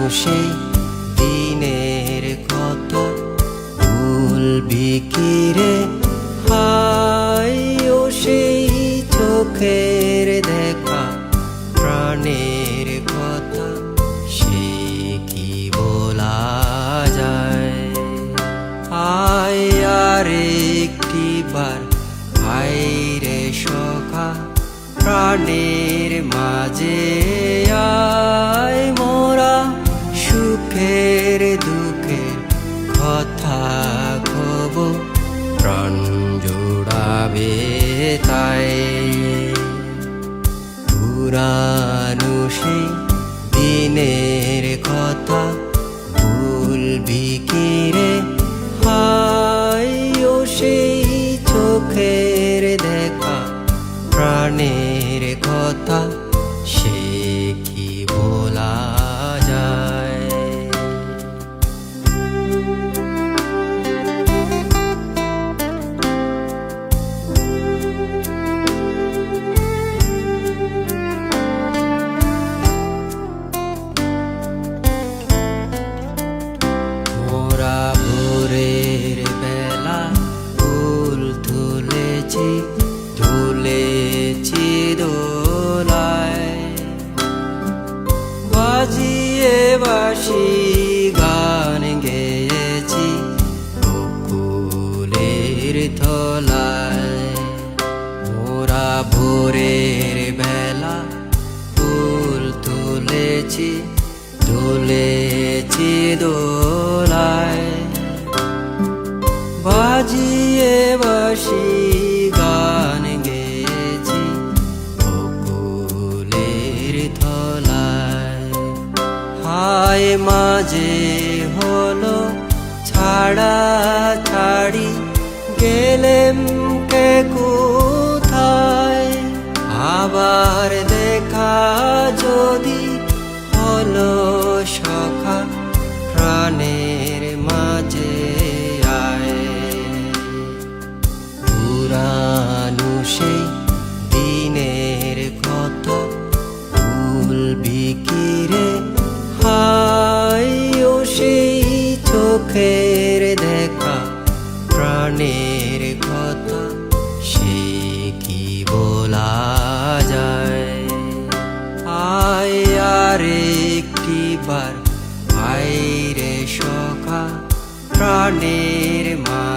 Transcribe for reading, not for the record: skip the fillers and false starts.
সেই দিনের কথা ভুলবি কি রে? হায় ও সেই চোখের দেখা প্রাণের কথা, সে কি বলা যায়? আয় আর একটিবার আয় রে সখা, প্রাণের মাঝে আয় মোরা সুখের দুঃখের কথা কব, প্রাণ জোড়াবে তাই। পুরানো সেই দিনের কথা ভুলবি কি রে? হায় ও সেই চোখের দেখা প্রাণের কথা, সে কি বলা যায়? মোরা ভোরের বেলা ফুল তুলেছি, ঝুলেছি দোলায়, বাজিয়ে বাঁশি গান গেয়েছি বকুলের তলায়। মোরা ভোরের বেলা ফুল তুলেছি, ঝুলেছি দোলায়, বাজিয়ে বাঁশি গান গেয়েছি বকুলের তলায়। হায় মাঝে হলো ছাড়া ছাড়ি, গেলেম কে কোথায়? আবার দেখা যদি হলো সখা, প্রাণের মাঝে আয়। পুরানো সেই দিনের কথা ভুলবি কি রে? হায় ও সেই চোখের দেখা প্রাণের কথা, সে কি বলা যায়? আয় আর একটিবার আয় রে সখা, প্রাণের মা